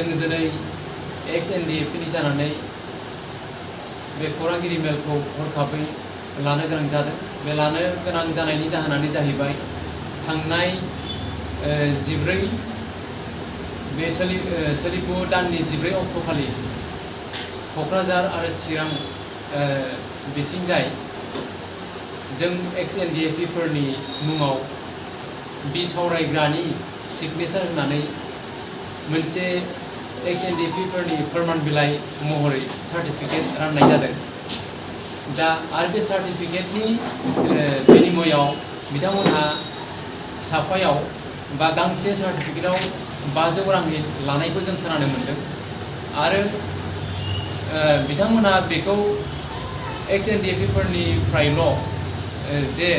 जोङो दिनै Ex-NDFB जानानै बे खौरांगिरि मेलखौ हरखाबै लानो गोनां जादों। बे लानो गोनां जानायनि जाहोनानो जाहैबाय थांनाय 14 बे सोलिफु दाननि 14 अक्ट'खालि क'क्राझार आरो चिरां बिथिंजाय जों Ex-NDFB फोरनि मुङाव बिसावरायग्रानि सिगनेचार होनानै मोनसे Ex-NDFB फोरनि फोरमान बिलाइ महरै सार्टिफिकेट राननाय जादों। दा आरो बे सार्टिफिकेटनि बिनिमयाव बिथांमोनहा साफायाव बा गांसे सार्टिफिकेटआव 500 रांनि लानायखौ जों खोनानो मोनदों। आरो बिथांमोनहा बेखौ Ex-NDFB फोरनिफ्रायल' जे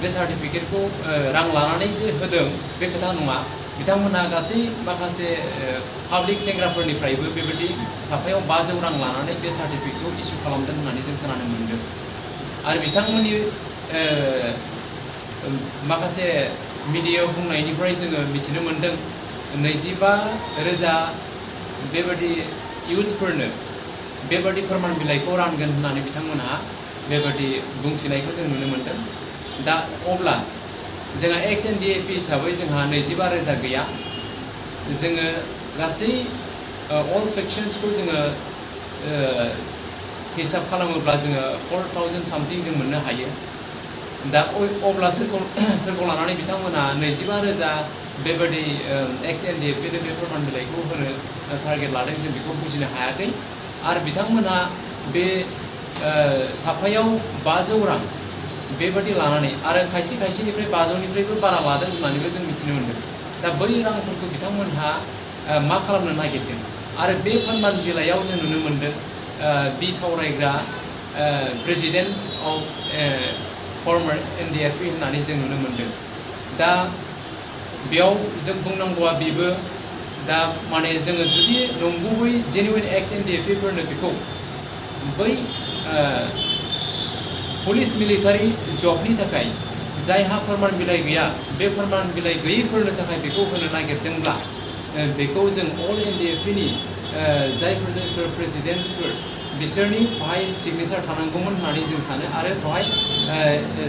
बे सार्टिफिकेटखौ रां लानानै जे होदों बे खोथा नङा। बिथांमोनहा गासै माखासे पाब्लिक सेंग्राफोरनिफ्रायबो बेबायदि साफायाव 500 रां लानानै बे सार्टिफिकेटखौ इसु खालामदों होननानै जों खोनानो मोनदों। आरो बिथांमोननि माखासे मिडियायाव बुंनायनिफ्राय जोङो मिथिनो मोनदों 25,000 बेबायदि इयुथ्सफोरनो बेबायदि फोरमान बिलाइखौ रानगोन होननानै बिथांमोनहा बेबायदि बुंथिनायखौ जों नुनो मोनदों। दा अब्ला जोंहा Ex-NDFB हिसाबै जोंहा 25,000 गैया। जोङो गासै अल फेक्शन्सखौ जोङो हिसाब खालामोब्ला जोङो 4,000 सामथिं जों मोननो हायो। दा अब्ला सोरखौ लानानै बिथांमोना 25,000 बेबायदि Ex-NDFB बे फोरमान बिलाइखौ होनो टारगेट लादों जों बेखौ बुजिनो हायाखै। आरो बिथांमोना बे साफायाव 500 रां बेबायदि लानानै आरो खायसेनिफ्राय 500निफ्रायबो बारा लादों होननानैबो जों मिथिनो मोनदों। दा बै रांफोरखौ बिथांमोनहा मा खालामनो नागिरदों? आरो बे फोरमान बिलाइयाव जों नुनो मोनदों बिसावरायग्रा प्रेसिडेन्ट अफ फर्मार NDFB होननानै जों नुनो मोनदों। दा बेयाव जों बुंनांगौआ बेबो दा माने जोङो जुदि नंगुबै जेनुइन Ex-NDFB फोरनो बेखौ बै पुलिस मिलिटारि जबनि थाखाय जायहा फोरमान बिलाइ गैया बे फोरमान बिलाइ गैयैफोरनो थाखाय बेखौ होनो नागिरदोंब्ला बेखौ जों अल NDFBनि जायफोर प्रेसिडेन्टसफोर बिसोरनि बेवहाय सिगनेचार थानांगौमोन होननानै जों सानो। आरो बेवहाय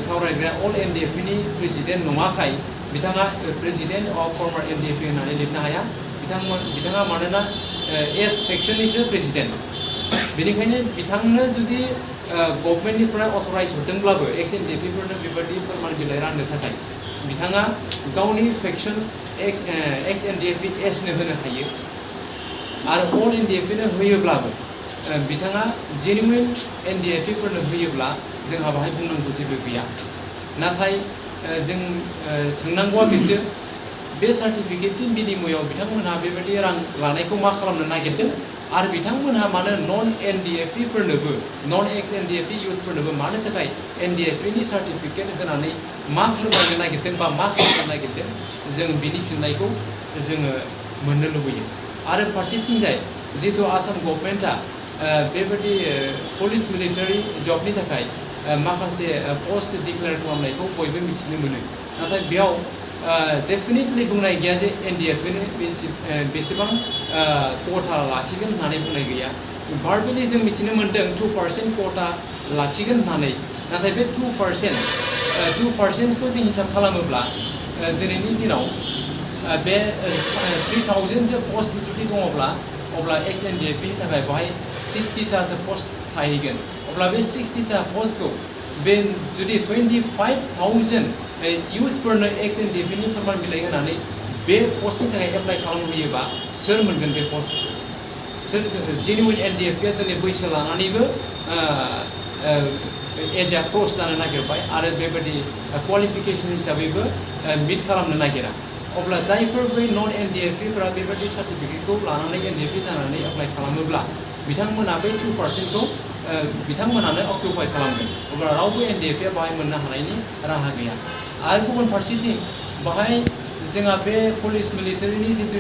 सावरायग्राया अल NDFBनि प्रेसिडेन्ट नङाखाय बिथाङा प्रेसिडेन्ट अफ फर्मार NDFB होननानै लिरनो हाया। बिथाङा मानोना एस फेक्शननिसो प्रेसिडेन्ट। बेनिखायनो बिथांनो जुदि गभर्नमेन्टनिफ्राय अथराइज हरदोंब्लाबो Ex-NDFB फोरनो बेबायदि फोरमान बिलाइ राननो थाखाय बिथाङा गावनि फेक्शन Ex-NDFB एसनो होनो हायो। आरो अल NDFBनो होयोब्लाबो बिथाङा जेनुइन NDFB फोरनो होयोब्ला जोंहा बाहाय बुंनांगौ जेबो गैया। नाथाय जों सोंनांगौआ बेसो बे सार्टिफिकेटनि बिनिमयाव बिथांमोनहा बेबायदि रां लानायखौ मा खालामनो नागिरदों? आरो बिथांमोनहा मानो नन Ex-NDFB इयुथ्सफोरनोबो मानो थाखाय NDFBनि सार्टिफिकेट होनानै मा फोरमायनो नागिरदों बा मा खालामनो नागिरदों? जों बिनि फिननायखौ जोङो मोननो लुबैयो। आरो फारसेथिंजाय जिहेतु आसाम गभर्नमेन्टआ बेबायदि पुलिस मिलिटारि जबनि थाखाय माखासे पस्ट डिक्लेयार खालामनायखौ बयबो मिथिनो मोनो। नाथाय बेयाव डेफिनेटलि बुंनाय गैया जे NDFBनो बेसेबां quota लाखिगोन होननानै बुंनाय गैया। भारबेलि जों मिथिनो मोनदों 2% quota लाखिगोन होननानै। नाथाय बे 2%खौ जों हिसाब खालामोब्ला दिनैनि दिनाव बे 3,000सो पस्ट जुदि दङब्ला अब्ला Ex-NDFBनि थाखाय बेवहाय 60थासो पस्ट थाहैगोन। अब्ला बे 60था पस्टखौ बे जुदि 25,000 इयुथ्सफोरनो Ex-NDFBनि फोरमान बिलाइ होनानै बे पस्टनि थाखाय एप्लाइ खालामहोयोबा सोर मोनगोन बे पस्टखौ? सोर जेनुइन NDFBआ दिनै बैसो लानानैबो एजआ क्रस जानो नागिरबाय आरो बेबायदि क्वालिफिकेसन हिसाबैबो मिट खालामनो नागिरा। अब्ला जायफोर बै नन NDFBफोरा बेबायदि सार्टिफिकेटखौ लानानै NDFB जानानै एप्लाइ खालामोब्ला बिथांमोना बै 2%खौ बिथांमोनानो अक्युपाइ खालामगोन। अब्ला रावबो NDFBआ बाहाय मोननो हानायनि राहा गैया। आरो गुबुन फारसेथिं बाहाय जोंहा बे पुलिस मिलिटारिनि जितु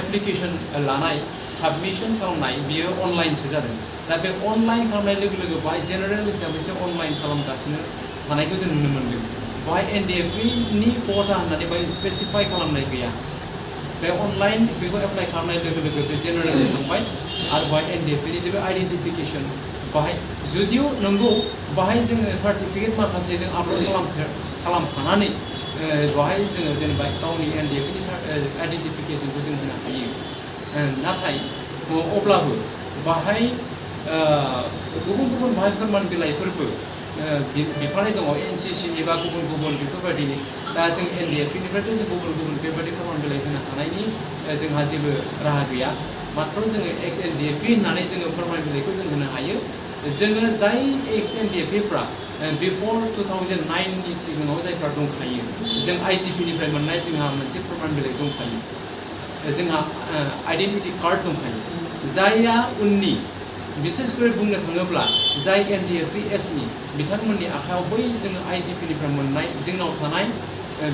एप्लिकेसन लानाय साबमिसन खालामनाय बियो अनलाइनसो जादों। दा बे अनलाइन खालामनाय लोगो लोगो बाहाय जेनेरेल हिसाबैसो अनलाइन खालामगासिनो थानायखौ जों नुनो मोनदों। बाहाय NDFBनि quota होननानै बाहाय स्पेसिफाइ खालामनाय गैया। बे अनलाइन बेखौ एप्लाइ खालामनाय लोगो लोगो बे जेनेरेल थांबाय आरो बेहाय एनडिएफबिनि जेबो आइडेन्टिफिकेसन बाहाय जुदिও नंगौ बाहाय जोङो सार्टिफिकेट माखासे जों आपल'ड खालामखानानै बाहाय जोङो जेनेबा गावनि एनडिएफबिनि आइडेन्टिफिकेसनखौ जों होनो हायो नाथाय अब्लाबो बाहाय गुबुन गुबुन बाहाय फोरमान बिलाइफोरबो बिफानाय दङ एनसिसिनि बा गुबुन गुबुन बेफोरबायदिनि दा जों एनडिएफबिनिफ्रायथ' जों गुबुन गुबुन बेबायदि फोरमान बिलाइ होनो हानायनि जोंहा जेबो राहा गैया मात्र जोङो एक्स-एनडिएफबि होननानै जोङो फोरमान बिलाइखौ जों होनो हायो जोङो जाय एक्स-एनडिएफबिफ्रा बिफर 2009नि सिगाङाव जायफ्रा दंखायो जों आइजिपिनिफ्राय मोननाय जोंहा मोनसे फोरमान बिलाइ दंखायो जोंहा आइडेन्टिटि कार्ड दंखायो जायहा उननि बिसेसकरि बुंनो थाङोब्ला जाय एनडिएफबिएसनि बिथांमोननि आखायाव बै जोङो आइजिपिनिफ्राय मोननाय जोंनाव थानाय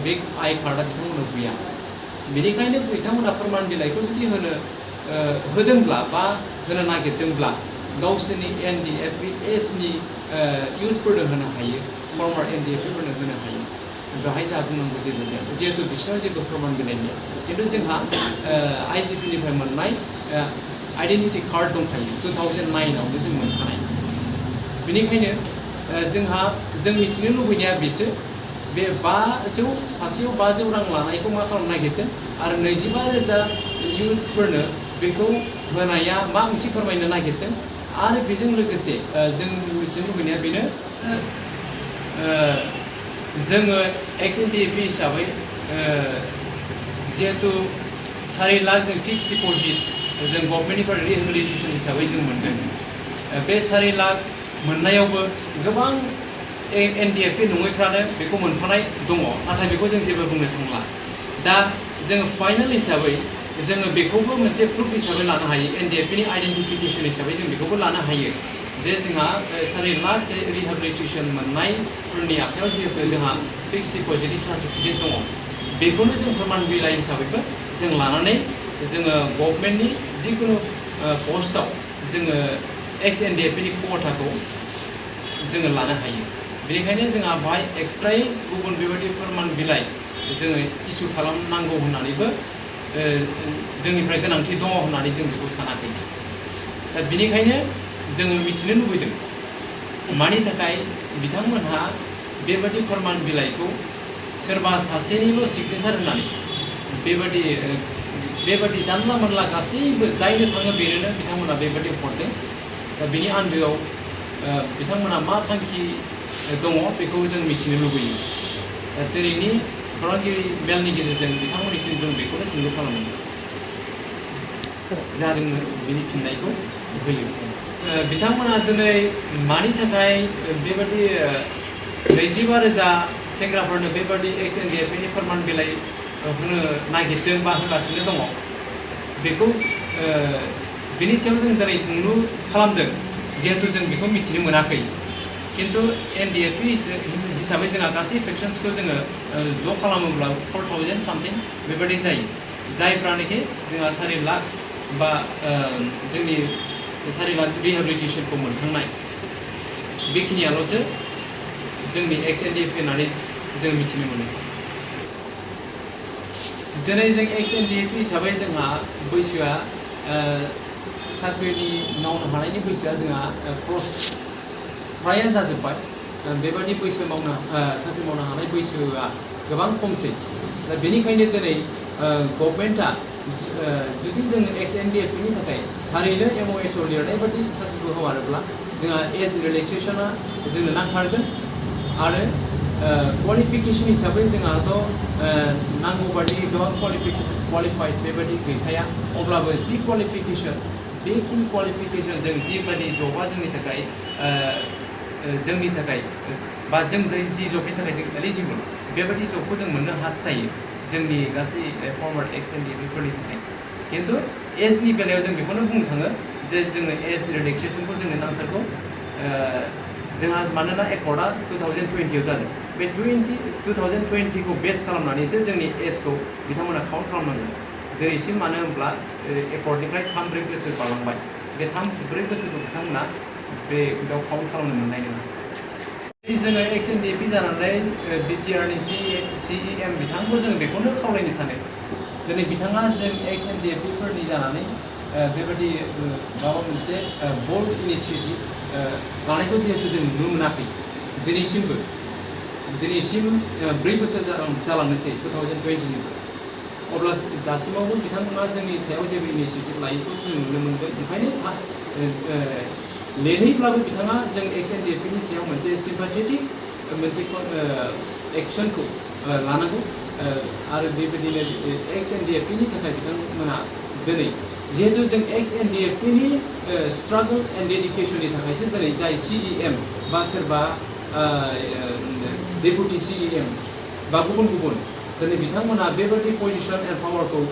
बे आइ कार्डआ बिथांमोननाव गैया बेनिखायनो बिथांमोना फोरमान बिलाइखौ जुदि होदोंब्ला बा होनो नागिरदोंब्ला गावसोरनि एनडिएफबिएसनि इउथफोरनो होनो हायो फर्मार एनडिएफबिफोरनो होनो हायो बेवहाय जोंहा बुंनांगौ जेबो गैया जिहेतु बिसोरनाव जेबो फोरमान बिलाइ गैया खिन्थु जोंहा आइजिपिनिफ्राय मोननाय आइडेन्टिटि कार्ड दंखायो 2009आवनो जों मोनखानाय बेनिखायनो जों मिथिनो लुबैनाया बेसो बे 500 सासेयाव 500 रां लानायखौ मा खालामनो नागिरदों आरो 25,000 इउथ्सफोरनो बेखौ होनाया मा ओंथि फोरमायनो नागिरदों आरो बेजों लोगोसे जों मिथिनो लुबैनाया बेनो जोङो एक्स-एनडिएफबि हिसाबै जिहेतु 4 लाख जों फिक्स डिप'जिट जों गभर्नमेन्टनिफ्राय रिहेबिलिटेसन हिसाबै जों मोनदों बे 4 लाख मोननायावबो गोबां एनडिएफबि नङैफ्रानो बेखौ मोनफानाय दङ नाथाय बेखौ जों जेबो बुंनो थांला दा जोङो फाइनाल हिसाबै जोङो बेखौबो मोनसे प्रुफ हिसाबै लानो हायो एनडिएफबिनि आइडेन्टिफिकेसन हिसाबै जों बेखौबो लानो हायो जे जोंहा 4 लाख रिहेबिलिटेसन मोननायफोरनि आखायाव जिहेतु जोंहा फिक्स डिप'जिटनि सार्टिफिकेट दङ बेखौनो जों फोरमान बिलाइ हिसाबैबो जों लानानै जोङो गभर्नमेन्टनि जिखुनु पस्टआव जोङो एक्स-एनडिएफबिनि खथाखौ जोङो लानो हायो बेनिखायनो जोंहा बेहाय एक्सट्रायै गुबुन बेबायदि फोरमान बिलाइ जोङो इसु खालामनांगौ होननानैबो जोंनिफ्राय गोनांथि दङ होननानै जों बेखौ सानाखै दा बेनिखायनो जोङो मिथिनो लुबैदों मानि थाखाय बिथांमोनहा बेबायदि फोरमान बिलाइखौ सोरबा सासेनिल' सिगनेचार होननानै बेबायदि जानला मोनला गासैबो जायनो थाङो बेनोनो बिथांमोना बेबायदि हरदों दा बेनि आन्दोआव बिथांमोना मा थांखि दङ बेखौ जों मिथिनो लुबैयो दिनैनि खौरांगिरि मेलनि गेजेरजों बिथांमोननिसिम जों बेखौनो सोंलु खालामो जा जोङो बिनि फिननायखौ होयो बिथांमोना दिनै मानि थाखाय बेबायदि 25,000 सेंग्राफोरनो बेबायदि एक्स-एनडिएफबिनि फोरमान बिलाइ होनो नागिरदों बा होगासिनो दङ बेखौ बिनि सायाव जों दिनै सोंलु खालामदों जिहेतु जों बेखौ मिथिनो मोनाखै किन्तु एनडिएफबि हिसाबै जोंहा गासै फेक्सन्सखौ जोङो ज' खालामोब्ला 4,000 सामथिं बेबायदि जायो जायफ्रानोखि जोंहा 4 लाख बा जोंनि 4 लाख रिहेबिलिटेसनखौ मोनखांनाय बेखिनियाल'सो जोंनि एक्स-एनडिएफबि होननानै जों मिथिनो मोनो दिनै जों एक्स-एनडिएफबि हिसाबै जोंहा बैसोआ साख्रिनि मावनो हानायनि बैसोआ जोंहा क्रस फ्रायानो जाजोब्बाय बेबायदि बैसो साख्रि मावनो हानाय बैसोआ गोबां खमसै दा बेनिखायनो दिनै गभर्नमेन्टआ जुदि जोङो एक्स-एनडिएफबिनि थाखाय थारैनो एमअएसआव लिरनाय बायदि साख्रिखौ हगारोब्ला जोंहा एज रिलेक्सेसना जोंनो नांथारगोन आरो क्वालिफिकेसन हिसाबै जोंहाथ' नांगौ बादि गोबां क्वालिफाइड बेबायदि गैखाया अब्लाबो जि क्वालिफिकेसन बेखिनि क्वालिफिकेसन जों जिबायदि जबा जोंनि थाखाय बा जों जि जबनि थाखाय जों एलिजिबल बेबायदि जबखौ जों मोननो हास्थायो जोंनि गासै फर्मार एक्स-एनडिएफबिफोरनि थाखाय किन्तु एजनि बेलायाव जों बेखौनो बुंनो थाङो जे जोंनो एज रिलेक्सेसनखौ जोंनो नांथारगौ जोंहा मानोना एकर्डआ 2020आव जादों बे 2020खौ बेस खालामनानैसो जोंनि एजखौ बिथांमोना काउन्ट खालामनांगोन दिनैसिम मानो होनब्ला एकर्डनिफ्राय 3-4 बोसोर बारलांबाय बे 3-4 बोसोरखौ बिथांमोना बे काउन्ट खालामनो मोननाय नङा जोङो एक्स-एनडिएफबि जानानै बिटिआरनि सिइएम बिथांखौ जों बेखौनो खावलायनो सानो दिनै बिथाङा जों Ex-NDFBफोरनि जानानै बेबायदि माबा मोनसे बोल्ड इनिशिएटिभ लानायखौ जिहेतु जों नुनो मोनाखै दिनैसिम 4 बोसोर जालांनोसै 2020 अब्ला दासिमावबो बिथांमोना जोंनि सायाव जेबो इनिशिएटिभ लायैखौ जों नुनो मोनदों ओंखायनो लेटैब्लाबो बिथाङा जों Ex-NDFBनि सायाव मोनसे सिम्पाथेटिक मोनसे एक्सनखौ लानांगौ आरो बेबायदिनो Ex-NDFBनि थाखाय बिथांमोना दिनै जिहेतु जों Ex-NDFBनि स्ट्रागल एन्ड डेडिकेशननि थाखायसो दिनै जाय CEM बा सोरबा डेपुटि CEM बा गुबुन दिनै बिथांमोना बेबायदि पजिशन एन्ड पावारखौ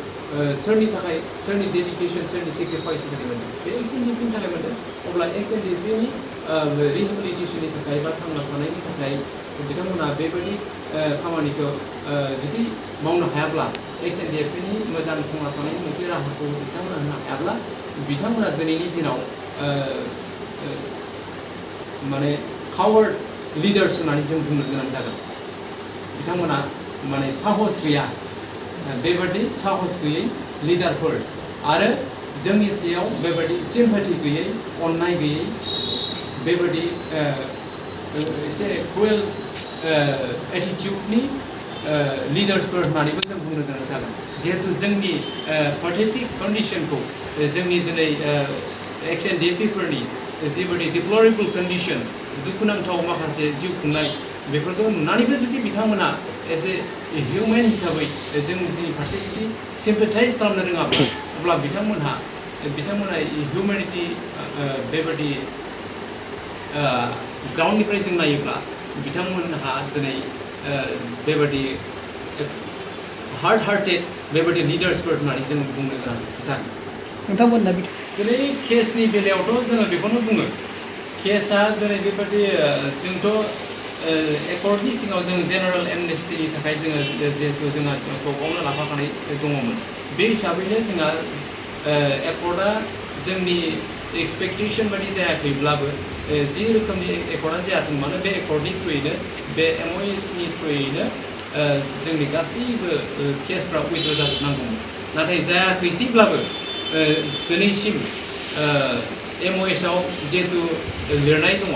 सोरनि थाखाय सोरनि डेडिकेशन सोरनि सेक्रिफाइसनि थाखाय मोनदों बे Ex-NDFBनि थाखाय मोनदों अब्ला Ex-NDFBनि रिहेबिलिटेशननि थाखाय बा थांना थानायनि थाखाय बिथांमोना बेबायदि खामानिखौ जुदि मावनो हायाब्ला Ex-NDFBनि मोजां थांना थानायनि मोनसे राहाखौ बिथांमोना होनो हायाब्ला बिथांमोना दिनैनि दिनाव माने कावार्ड लिडार्स होननानै जों बुंनो गोनां जागोन बिथांमोना माने साहस गैया बेबायदि साहस गैयै लिडारफोर आरो जोंनि सायाव बेबायदि सिम्पाथि गैयै अननाय गैयै बेबायदि एसे क्रुएल एटिटिउडनि लिडार्सफोर होननानैबो जों बुंनो गोनां जागोन जिहेतु जोंनि पाथेटिक कन्डिशनखौ जोंनि दिनै Ex-NDFBफोरनि जिबायदि डिप्लरेबल कन्डिशन दुखुनांथाव माखासे जिउ खुंनाय बेफोरखौ नुनानैबो जुदि बिथांमोना एज ए हिउमेन हिसाबै जोंनि फारसे जुदि सिम्पेथाइज खालामनो रोङाब्ला अब्ला बिथांमोना हिउमेनिटी बेबायदि ग्राउन्डनिफ्राय जों नायोब्ला बिथांमोनहा दिनै बेबायदि हार्ड हार्टेड बेबायदि लिडार्सफोर होननानै जों बुंनो गोनां जागोन नोंथांमोनना दिनै केसनि बेलायावथ' जोङो बेखौनो बुङो केसआ दिनै बेबायदि जोंथ' एकर्डनि सिगाङाव जों जेनेरेल एमनेस्टिनि थाखाय जोङो जिहेतु जोंहा गावनो लाफाखानाय दङमोन बे हिसाबैनो जोंहा एकर्डआ जोंनि एक्सपेक्टेसन बायदि जायाखैब्लाबो जि रोखोमनि एकर्डआ जायाथों मानो बे एकर्डनि थ्रुयैनो बे MOSनि थ्रुयैनो जोंनि गासैबो केसफ्रा उइथड्र जाजोबनांगौमोन नाथाय जायाखैसैब्लाबो दिनैसिम MOSआव जिहेतु लिरनाय दङ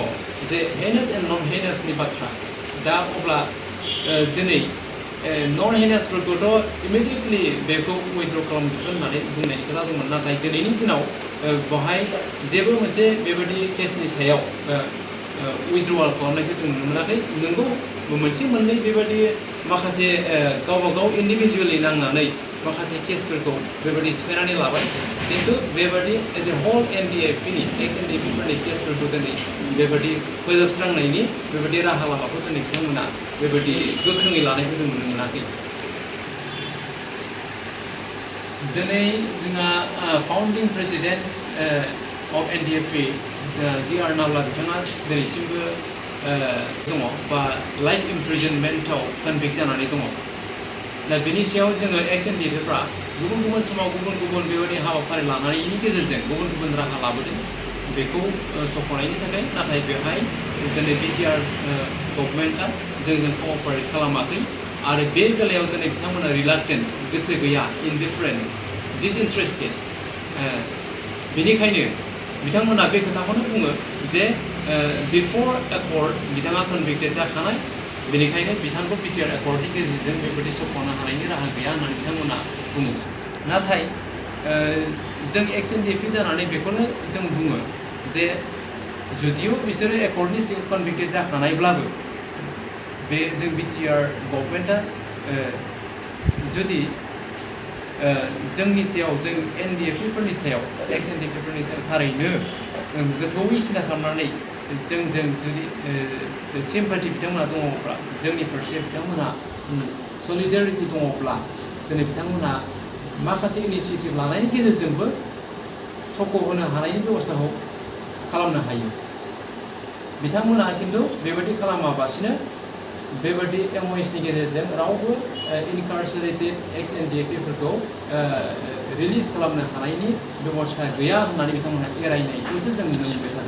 जे हेनास एन्ड नन हेनासनि बाथ्रा दा अब्ला दिनै नन हेनासफोरखौथ' इमिडियेटलि बेखौ उइथड्र खालामजोबगोन होननानै बुंनाय खोथा दंमोन नाथाय दिनैनि दिनाव बेवहाय जेबो मोनसे बेबायदि केसनि सायाव उइथड्रवाल खालामनायखौ जों नुनो मोनाखै नोंगौ मोनसे मोननै बेबायदि माखासे गावबा गाव इन्डिभिजुवेलि नांनानै माखासे केसफोरखौ बेबायदि सिफायनानै लाबाय खिन्थु बेबायदि एज ए हल NDFBनि Ex-NDFBफोरनि केसफोरखौ दिनै बेबायदि फोजोबस्रांनायनि बेबायदि राहा लामाखौ दिनै बिथांमोना बेबायदि गोख्रोङै लानायखौ जों नुनो मोनाखै दिनै जोंहा फाउन्डिं प्रेसिडेन्ट अफ NDFB D.R. नावला बिथाङा दिनैसिमबो दङ बा लाइफ इमप्रिजनमेन्टआव कनभिक्ट जानानै दङ दा बेनि सायाव जोङो Ex-NDFBफ्रा गुबुन समाव गुबुन बेबायदि हाबाफारि लानायनि गेजेरजों गुबुन राहा लाबोदों बेखौ सफनायनि थाखाय नाथाय बेवहाय दिनै BTR गभर्नमेन्टआ जोंजों कअपारेट खालामाखै आरो बे बेलायाव दिनै बिथांमोना रिलाक्टेन्ट गोसो गैया इनडिफारेन्ट डिसइन्ट्रेस्टेड बेनिखायनो बिथांमोना बे खोथाखौनो बुङो जे बिफर एकर्ड बिथाङा कनभिक्टेड जाखानाय बेनिखायनो बिथांखौ BTR एकर्डनि गेजेरजों बेबायदि सफनो हानायनि राहा गैया होननानै बिथांमोना बुङो नाथाय जों Ex-NDFB जानानै बेखौनो जों बुङो जे जुदियो बिसोरो एकर्डनि सिगां कनभिक्टेड जाखानायब्लाबो बे जों BTR गभर्नमेन्टआ जुदि जोंनि सायाव जों NDFBफोरनि सायाव Ex-NDFBफोरनि सायाव थारैनो गोथौयै सिन्था खालामनानै जोंजों जुदि सिम्पाथि बिथांमोना दङब्ला जोंनि फारसे बिथांमोना सलिडारिटि दङब्ला दिनै बिथांमोना माखासे इनिशिएटिभ लानायनि गेजेरजोंबो सक' होनो हानायनि बेबस्थाखौ खालामनो हायो बिथांमोना खिन्थु बेबायदि खालामाबासिनो बेबायदि MOSनि गेजेरजों रावबो इनकार्सारेटेड Ex-NDFBफोरखौ रिलिज खालामनो हानायनि बेबस्था गैया होननानै बिथांमोनहा एरायनायखौसो जों नुनो मोनबाय थादों